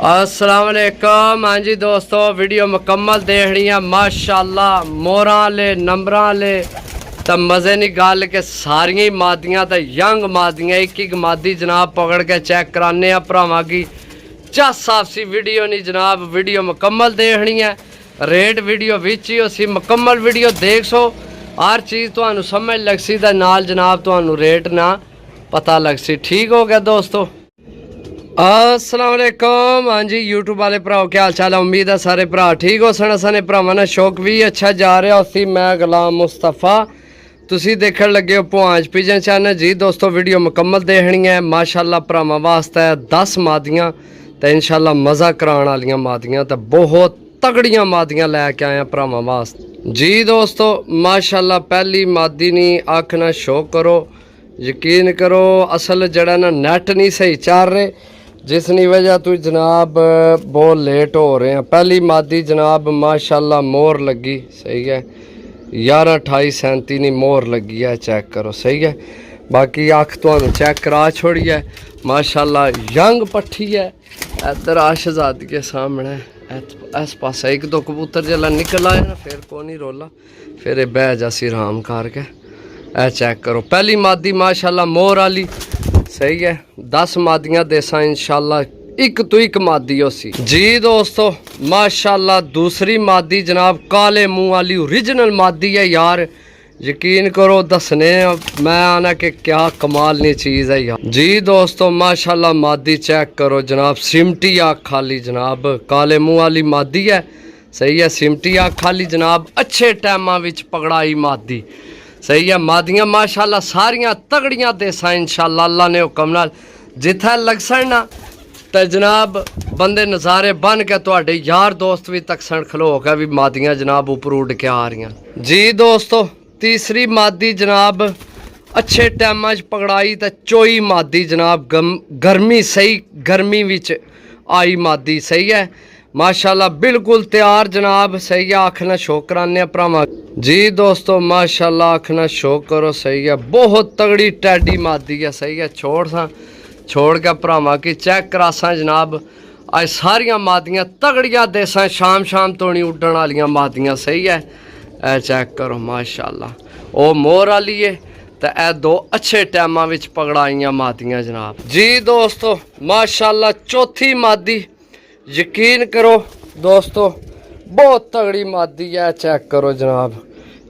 अस्सलाम वालेकुम। हाँ जी दोस्तों, वीडियो मुकम्मल देखनी है माशाल्लाह। मोरा ले नंबरा ले तो मज़े नहीं गल के सारिया मादियाँ तो यंग मादियाँ एक एक मादी जनाब पकड़ के चेक कराने भरावां की चस आपसी वीडियो नहीं जनाब। वीडियो मुकम्मल देखनी है, रेट वीडियो विच ही उसी मुकम्मल वीडियो देख सो हर चीज़ तो समझ लग सी तो नाल जनाब तो रेट ना पता लग सी। ठीक हो गया दोस्तों। अस्सलाम वालेकुम। हाँ जी यूट्यूब वाले भराओ क्या हाल चाल है? उम्मीद है सारे भरा ठीक हो सन। सारे भरावां ने शौक भी अच्छा जा रहा उसी। मैं गुलाम मुस्तफा, तुसी देखने लगे हो पुआंच पिजन चैनल जी। दोस्तों वीडियो मुकम्मल देखनी है माशाल्लाह। भरावां वास्ते 10 मादियाँ तो इंशाल्लाह मज़ा कराने वालियां मादियाँ तो बहुत तगड़ियाँ मादियाँ लैके आए भरावां वास्ते जी। दोस्तों माशाल्लाह पहली मादी नहीं आखना शो करो, यकीन करो असल जड़ा ना नेट नहीं सही चल रहे जिसनी वजह तो जनाब बहुत लेट हो रहे हैं। पहली मादी जनाब माशाल्लाह मोर लगी सही है 11-28-37 नहीं मोर लगी है, चेक करो सही है। बाकी अख तो चेक करा छोड़ी है माशाल्लाह यंग पट्ठी है। इधर आशजादी के सामने इस पास एक दो कबूतर जला निकल आए ना फिर को नहीं रोला फिर बह जासी आराम करके। ए चेक करो पहली मादी माशाल्लाह मोर वाली सही है। 10 मादियाँ देसा इंशाल्लाह एक तो एक मादी उसी जी। दोस्तों माशाल्लाह दूसरी मादी जनाब काले मुंह वाली ओरिजिनल मादी है यार। यकीन करो दसने मैं आना कि क्या कमाल नी चीज़ है यार जी। दोस्तों माशाल्लाह मादी चेक करो जनाब सिमटी आँख खाली जनाब काले मुंह वाली मादी है सही है। सिमटी आँख खाली जनाब अच्छे टाइमां विच पकड़ाई मादी सही है। मादियाँ माशाल्लाह सारियां तगड़ियां देसा इंशाल्लाह अल्लाह ने हुक्म नाल जिथे लग सन ना तो जनाब बंदे नज़ारे बन के तुहाडे यार दोस्त भी तकसन खलो के भी मादियाँ जनाब उपर उड़ के आ रही जी। दोस्तों तीसरी मादी जनाब अच्छे टाइम पकड़ाई तो चोई मादी जनाब गर्मी सही गर्मी विच आई मादी सही है माशाल्लाह बिल्कुल तैयार जनाब सही है। आखना शो कराने भरावां जी। दोस्तों माशाल्लाह आखना शो करो सही है बहुत तगड़ी टैडी मादी है सही है। छोड़ के भरावां की चेक करासा जनाब अज सारिया मादियाँ तगड़िया देसा शाम तो नहीं उड्डण वालियां मादियाँ सही है। ए चेक करो माशाल्लाह ओ मोर वाली है तो ए दो अच्छे टाइमां विच पकड़ाइयां मादियाँ जनाब जी। दोस्तों माशाल्लाह चौथी मादी यकीन करो दोस्तों बहुत तगड़ी मादी है। चेक करो जनाब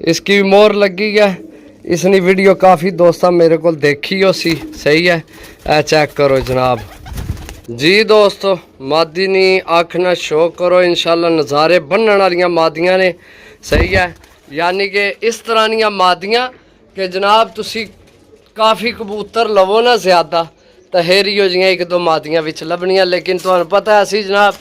इसकी भी मोर लगी है। इसने वीडियो काफ़ी दोस्तों मेरे को देखी हो सी सही है। ए चेक करो जनाब जी। दोस्तों मादी नहीं आखना शो करो इंशाल्लाह नज़ारे बनने वाली मादियाँ ने सही है। यानी कि इस तरह दी मादियाँ कि जनाब तुसी काफ़ी कबूतर लवो ना ज़्यादा तो हेरी हो जियां एक दो मादियाँ विच लभनियां। लेकिन तुहानू पता है असी जनाब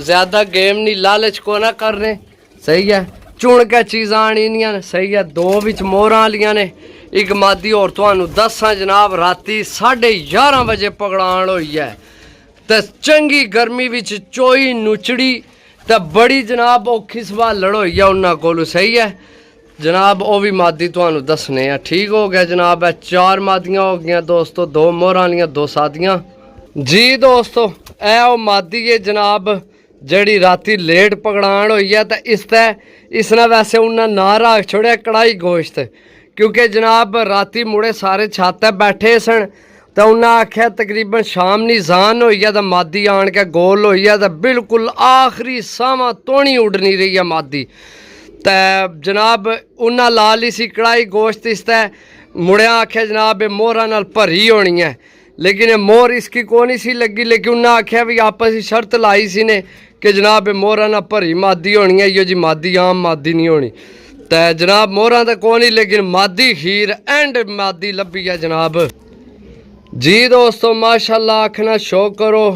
ज़्यादा गेम नहीं लालच को ना करने सही है। चुन के चीज़ां आनियां सही है। दो विच मोरां वालियां ने एक मादी और तुहानू दसा जनाब राती 11:30 बजे पकड़ाण होई है तो चंगी गर्मी विच चोई नुचड़ी तो बड़ी जनाब औखी संभालण होई है उन्हां कोल सही है जनाब। वो भी मादी तुहानू दसने हैं। ठीक हो गया जनाब। 4 मादियाँ हो गई दोस्तों 2 मोहर वालियां 2 सादियाँ जी। दोस्तों ए वो मादी है जनाब जड़ी राती लेट पकड़ाण होई है तो इसने वैसे उन्हें ना रख छोड़िया कढ़ाई गोश्त क्योंकि जनाब राती मुड़े सारे छत बैठे सन तो उन्हें आख्या तकरीबन शाम नहीं जान होई है तो मादी आन के गोल होई है तो बिल्कुल आखिरी सावा तोनी उड़ नहीं रही है मादी तो जनाब उन्हें ला ली सी कढ़ाई गोश्त इसते मुड़िया आख्या जनाब ये मोहरा नाल भरी होनी है लेकिन ये मोहर इसकी को नहीं सी लगी। लेकिन उन्हें आख्या भी आपस ही शर्त लाई सी ने कि जनाब ये मोहरा नाल भरी मादी होनी है यो जी मादी आम मादी नहीं होनी तो जनाब मोहरा तो को नहीं लेकिन मादी खीर एंड मादी लभी है जनाब जी। दोस्तों माशाल्लाह आखना शो करो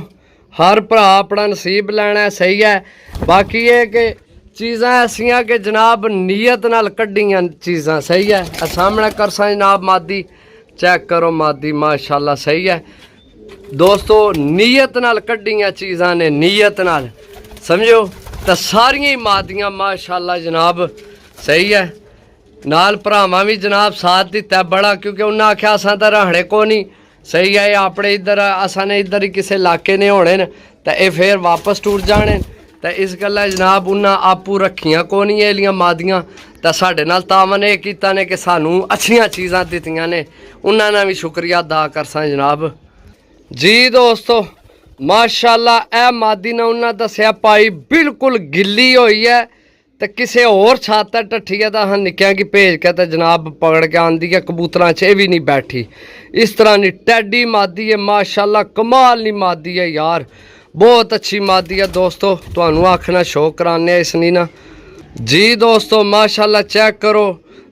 हर भरा अपना नसीब लेना है सही है। बाकी ये कि चीज़ां ऐसियां कि जनाब नीयत नाल कड्डियां चीज़ां सही है। सामने करसा जनाब मादी चेक करो मादी माशाल्लाह सही है। दोस्तों नीयत नाल कड्डियां चीज़ां ने नीयत नाल समझो तो सारियां ही मादियाँ माशाल्लाह जनाब सही है। नाल भरावां भी जनाब साथ दिता बड़ा क्योंकि उन्हें आख्या असां तां रहने को नहीं सही है। अपने इधर असा ने इधर ही किसी इलाके ने होने न तो ये फिर वापस टुट जाने। तो इस गल्ला जनाब उन्हें आपू रखियां कौन ही एलियां मादियां तो साढ़े नाल तावन ये कीता ने कि सानू अच्छियां चीज़ां दित्तियां ने, उन्होंने भी शुक्रिया अदा करसां जनाब जी। दोस्तों माशाल्लाह ए मादी ने उन्हें दसिया पाई बिल्कुल गिल्ली हुई है तो किसी होर छत टट्ठी है तो अं निक्कियां की भेज के तो जनाब पकड़ के आंदी है, कबूतरां च भी नहीं बैठी। इस तरह नहीं टैडी मादी है माशाल्लाह, कमाल नहीं मादी है यार, बहुत अच्छी मादी है दोस्तों। तुहानू आखना शौक कराने इसनी ना जी। दोस्तों माशाल्लाह चेक करो,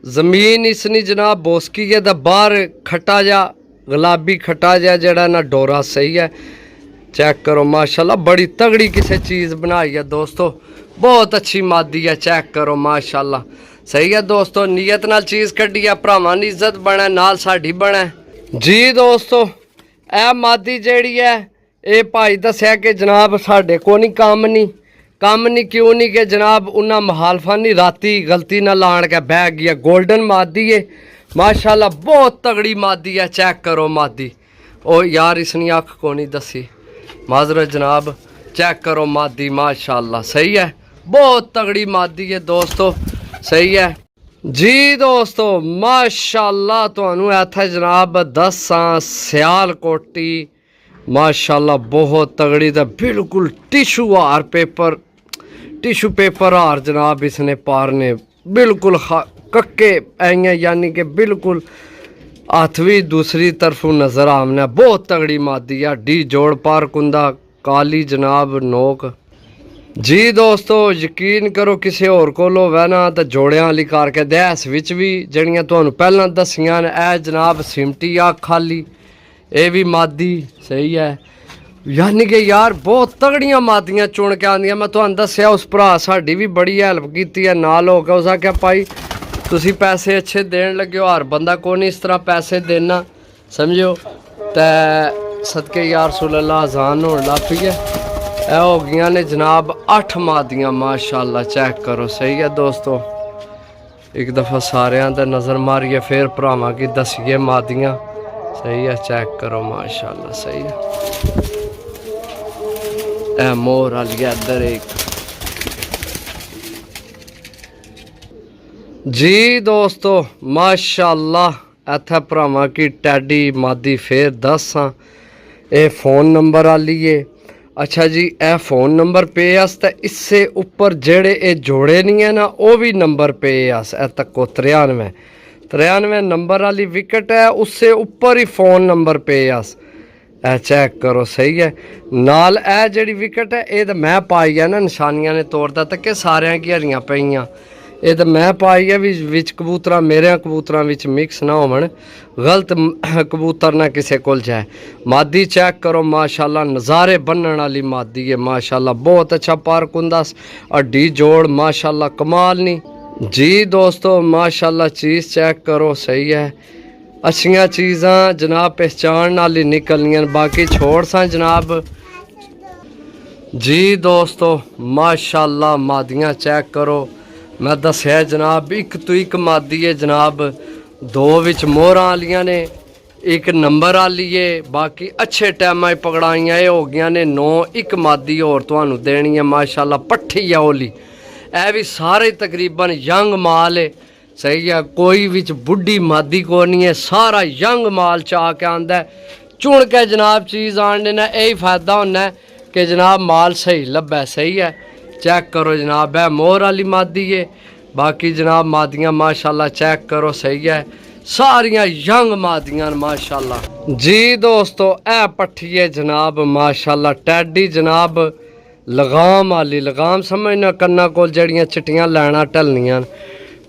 ज़मीन इसनी जनाब बोसकी है तो बाहर खट्टा जा गुलाबी खट्टा जा जड़ा ना डोरा सही है। चेक करो माशाल्लाह बड़ी तगड़ी किसी चीज़ बनाई है दोस्तों, बहुत अच्छी मादी है। चेक करो माशाल्लाह सही है दोस्तों, नीयत नाल चीज़ कड्डी है, भरावां दी इज्जत बने नाल साडी बने जी। दोस्तों ए मादी जेड़ी है ये भाई दसिया कि जनाब साढ़े को नहीं काम नहीं क्यों नहीं कि जनाब उन्हें मुखालफा नहीं राती गलती ना लान के बह गया। गोल्डन मादी है माशाल्लाह, बहुत तगड़ी मादी है। चेक करो मादी, ओ यार इसनी अख को नहीं दसी माजरत जनाब। चेक करो मादी माशाल्लाह सही है, बहुत तगड़ी मादी है दोस्तों सही है जी। दोस्तों माशाल्लाह तुहानू इत्थे जनाब दसां सियालकोटी माशाल्लाह बहुत तगड़ी तो बिल्कुल टिशू पेपर हार जनाब इसने पारने बिल्कुल कक्के आइया, यानी कि बिल्कुल हथ भी दूसरी तरफों नज़र आमना, बहुत तगड़ी मादी है। डी जोड़ पार कुंदा काली जनाब नोक जी। दोस्तों यकीन करो किसी होर कोल होवे ना तो जोड़ियां वाली करके दस विच भी जड़ियां तुहानू पहलां दसियां ने ए जनाब सिमटी आ खाली, ये भी मादी सही है। यानी कि यार बहुत तगड़ियां मादियां चुन के आंदियां। मैं तुहानू दसिया उस भरा साडी भी बड़ी हेल्प की है नाल हो के, उस आख्या भाई तुसी पैसे अच्छे देन लगे हो, हर बंदा को नहीं इस तरह पैसे देना समझो। तो सदके यार रसूलल्लाह अजान होने लग पई है। ए हो गई ने जनाब 8 मादियां माशाल्लाह। चेक करो सही है दोस्तों, एक दफ़ा सारियां दा नज़र मारिए फिर भरावां की दसिए मादियां सही है। चेक करो माशाल्लाह सही है। ए मोर वाली इधर एक जी। दोस्तों माशाल्लाह इत्थे भरावां की टैडी मादी फिर 10 हाँ। ये फ़ोन नंबर वाली है। अच्छा जी ए फ़ोन नंबर पे अस ते इससे ऊपर जेड़े ये जोड़े नहीं है ना वो भी नंबर पे अस ए तको 93 नंबर वाली विकेट है, उससे ऊपर ही फ़ोन नंबर पे अस ए चेक करो सही है। नाल ए जेड़ी विकेट है ये तो मैं पाई है ना निशानियां ने तौर तक कि सारियां की हरियां पईयां, ये तो मैं पाई है भी विच कबूतरा मेरे कबूतरा विच मिक्स ना होवन, गलत कबूतर ना किसी कोल जाए। मादी चेक करो माशाल्लाह नज़ारे बनने वाली मादी है माशाल्लाह, बहुत अच्छा पार्क हुंदा हड्डी जोड़ माशाल्लाह कमाल नहीं जी। दोस्तों माशाल्लाह चीज़ चेक करो सही है, अच्छियां चीज़ां जनाब पहचान वाली निकलनियां, बाकी छोड़ सा जनाब जी। दोस्तों माशाल्लाह मादियां चेक करो, मैं दसिया जनाब एक तो एक मादी है जनाब, 2 विच मोहरां वालियां ने, एक नंबर वाली है, बाकी अच्छे टाइम पकड़ाइयां हो गई ने 9। एक मादी होर तुहानू देनी है माशाल्लाह पट्ठी है ओली, ए भी सारे तकरीबन यंग माल है सही है, कोई विच बुढ़ी मादी को नहीं है, सारा यंग माल चा के आंदा है। चुन के जनाब चीज़ आने ना यही फायदा होना है कि जनाब माल सही लब्भे सही है। चेक करो जनाब है मोर वाली मादी है, बाकी जनाब मादियां माशाल्लाह चेक करो सही है, सारियां यंग मादियां माशाल्लाह जी। दोस्तों ए पट्ठी है जनाब माशाल्लाह टैडी जनाब लगाम वाली, लगाम समझना कन्ना कोल जड़ियां चिट्टियां लैना ढलनियां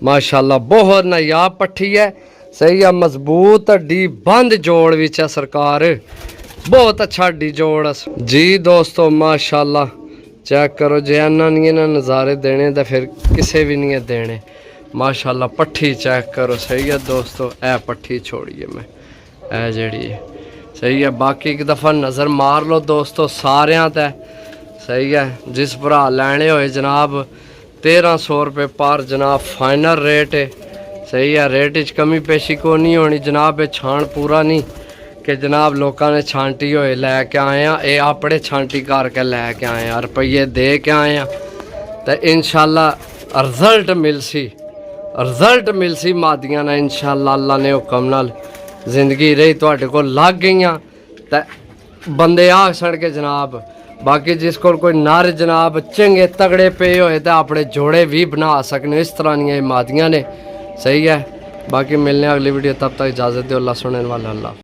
माशाल्लाह, बहुत नायाब पट्ठी है सही है, मजबूत हड्डी बंद जोड़ विच है सरकार, बहुत अच्छा हड्डी जोड़ जी। दोस्तों माशाल्लाह चेक करो जे इन्ना नहीं इन्हें नज़ारे देने तो फिर किसे भी नहीं देने माशाल्लाह। पट्ठी चेक करो सही है दोस्तों, ए पट्ठी छोड़िए मैं ए जड़ी सही है, बाकी एक दफ़ा नज़र मार लो दोस्तों सारियां ते सही है। जिस भरा लैने होए जनाब 1300 रुपये पर जनाब फाइनल रेट है सही है, रेट कमी पेशी को नहीं होनी जनाब, छान पूरा नहीं ਕਿ ਜਨਾਬ ਲੋਕਾਂ ਨੇ ਛਾਂਟੀ ਹੋਏ ਲੈ ਕੇ ਆਏ ਆ, ਇਹ ਆਪਣੇ ਛਾਂਟੀ ਕਰਕੇ ਲੈ ਕੇ ਆਏ ਆ, ਰੁਪਈਏ ਦੇ ਕੇ ਆਏ ਆ ਤੇ ਇਨਸ਼ਾਅੱਲਾ ਰਿਜ਼ਲਟ ਮਿਲਸੀ ਮਾਦੀਆਂ ਨਾਲ ਇਨਸ਼ਾਅੱਲਾ ਅੱਲਾ ਨੇ ਹੁਕਮ ਨਾਲ ਜ਼ਿੰਦਗੀ ਰਹੀ ਤੁਹਾਡੇ ਕੋਲ ਲੱਗ ਗਈਆਂ ਤੇ ਬੰਦੇ ਆ ਸੜ ਕੇ ਜਨਾਬ बाकी जिस कोई नर जनाब चंगे तगड़े पे होए तो अपने जोड़े भी बना सकने इस तरह दी मादियाँ ने सही है। बाकी मिलने अगली वीडियो तब तक इजाज़त दो अल्लाह सुनने वाला अल्लाह।